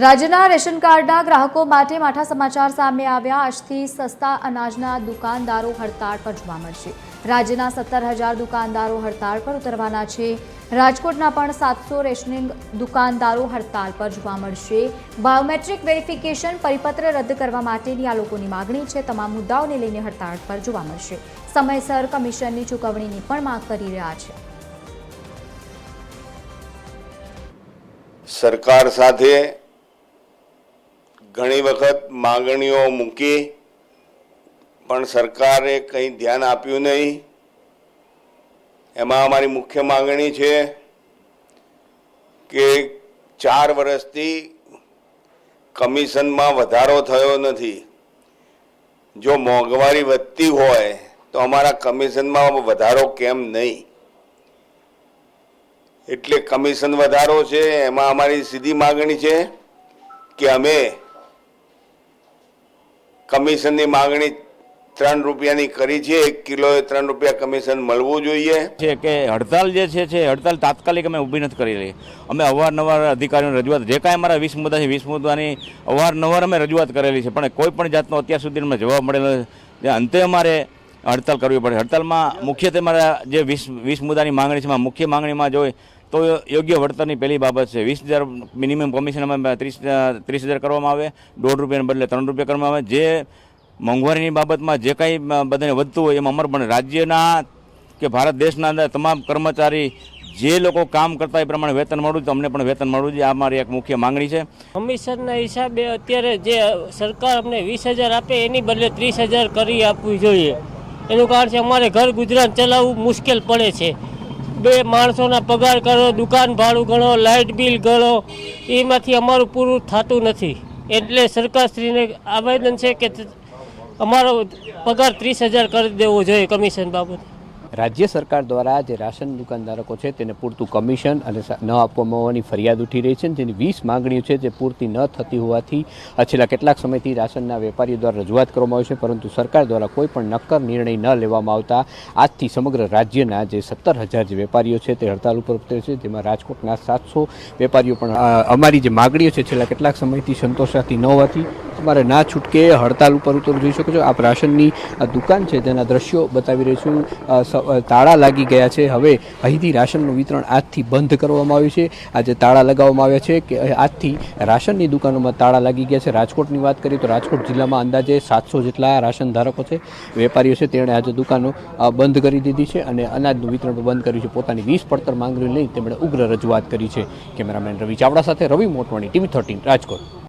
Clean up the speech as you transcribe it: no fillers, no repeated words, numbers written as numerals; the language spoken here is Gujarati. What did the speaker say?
રાજ્યના રેશન કાર્ડના ગ્રાહકો માટે માઠા સમાચાર સામે આવ્યા। આજથી સસ્તા અનાજના દુકાનદારો હડતાળ પર જોવા મળશે। રાજ્યના 17,000 દુકાનદારો હડતાળ પર ઉતરવાના છે। રાજકોટના પણ 700 રેશનિંગ દુકાનદારો હડતાળ પર જોવા મળશે। બાયોમેટ્રિક વેરિફિકેશન પરિપત્ર રદ કરવા માટેની આ લોકોની માગણી છે। તમામ મુદ્દાઓને લઈને હડતાળ પર જોવા મળશે। સમયસર કમિશનની ચૂકવણીની પણ માંગ કરી રહ્યા છે। સરકાર સાથે ઘણી વખત માંગણીઓ મૂકી પણ સરકારે કંઈ ધ્યાન આપ્યું નહીં। એમાં અમારી મુખ્ય માંગણી છે કે 4 વર્ષથી કમિશનમાં વધારો થયો નથી। જો મોંઘવારી વધતી હોય તો અમારા કમિશનમાં વધારો કેમ નહીં? એટલે કમિશન વધારો છે એમાં અમારી સીધી માંગણી છે કે અમે કમિશનની માંગણી 3 રૂપિયાની કરી છે। 1 કિલોએ 3 રૂપિયા કમિશન મળવું જોઈએ છે કે હડતાલ જે છે હડતાલ તાત્કાલિક અમે ઊભી નથી કરી રહી। અમે અવારનવાર અધિકારીઓને રજૂઆત જે કાંઈ અમારા 20 મુદ્દા છે 20 મુદ્દાની અવારનવાર અમે રજૂઆત કરેલી છે પણ કોઈ પણ જાતનો અત્યાર સુધી અમને જવાબ મળેલો નથી। અંતે અમારે હડતાલ કરવી પડે। હડતાલમાં મુખ્યત્વે અમારા જે 20 મુદ્દાની માંગણી છે મુખ્ય માંગણીમાં જોઈએ તો યોગ્ય વળતરની પહેલી બાબત છે। 20,000 મિનિમમ કમિશન અમે 30,000 કરવામાં આવે, 1.5 રૂપિયાને બદલે 3 રૂપિયા કરવામાં આવે। જે મોંઘવારીની બાબતમાં જે કાંઈ બધાને વધતું હોય એમાં અમર પણ રાજ્યના કે ભારત દેશના અંદર તમામ કર્મચારી જે લોકો કામ કરતા એ પ્રમાણે વેતન મળવું તો અમને પણ વેતન મળવું જોઈએ। આ મારી એક મુખ્ય માંગણી છે। કમિશનના હિસાબે અત્યારે જે સરકાર અમને 20,000 આપે એની બદલે 30,000 કરી આપવી જોઈએ। એનું કારણ છે અમારે ઘર ગુજરાન ચલાવવું મુશ્કેલ પડે છે। 2 માણસોના પગાર કરો, દુકાન ભાડું ગણો, લાઇટ બિલ ગણો, એમાંથી અમારું પૂરું થતું નથી। એટલે સરકારશ્રીને આવેદન છે કે અમારો પગાર 30,000 કરી દેવો જોઈએ કમિશન બાબતે। રાજ્ય સરકાર દ્વારા જે રાશન દુકાનધારકો છે તેને પૂરતું કમિશન અને ન આપવામાં હોવાની ફરિયાદ ઉઠી રહી છે। જેની 20 માંગણીઓ છે જે પૂરતી ન થતી હોવાથી છેલ્લા કેટલાક સમયથી રાશનના વેપારીઓ દ્વારા રજૂઆત કરવામાં આવી છે પરંતુ સરકાર દ્વારા કોઈ પણ નક્કર નિર્ણય ન લેવામાં આવતા આજથી સમગ્ર રાજ્યના જે 17,000 જે વેપારીઓ છે તે હડતાલ ઉપર ઉતરે છે। જેમાં રાજકોટના 700 વેપારીઓ પણ અમારી જે માંગણીઓ છે છેલ્લા કેટલાક સમયથી સંતોષાતી ન હોવાથી તમારે ના છૂટકે હડતાલ ઉપર ઉતરવું જોઈ શકો છો। આપ રાશનની દુકાન છે તેના દ્રશ્યો બતાવી રહી છું। તાળા લાગી ગયા છે। હવે અહીંથી રાશનનું વિતરણ આજથી બંધ કરવામાં આવ્યું છે। આજે તાળા લગાવવામાં આવ્યા છે કે આજથી રાશનની દુકાનોમાં તાળા લાગી ગયા છે। રાજકોટની વાત કરીએ તો રાજકોટ જિલ્લામાં અંદાજે 700 જેટલા રાશન ધારકો છે વેપારીઓ છે તેણે આજે દુકાનો બંધ કરી દીધી છે અને અનાજનું વિતરણ બંધ કર્યું છે। પોતાની 20 પડતર માંગણીઓ લઈ તેમણે ઉગ્ર રજૂઆત કરી છે। કેમેરામેન રવિ ચાવડા સાથે રવિ મોટવાણી, TV 13 રાજકોટ।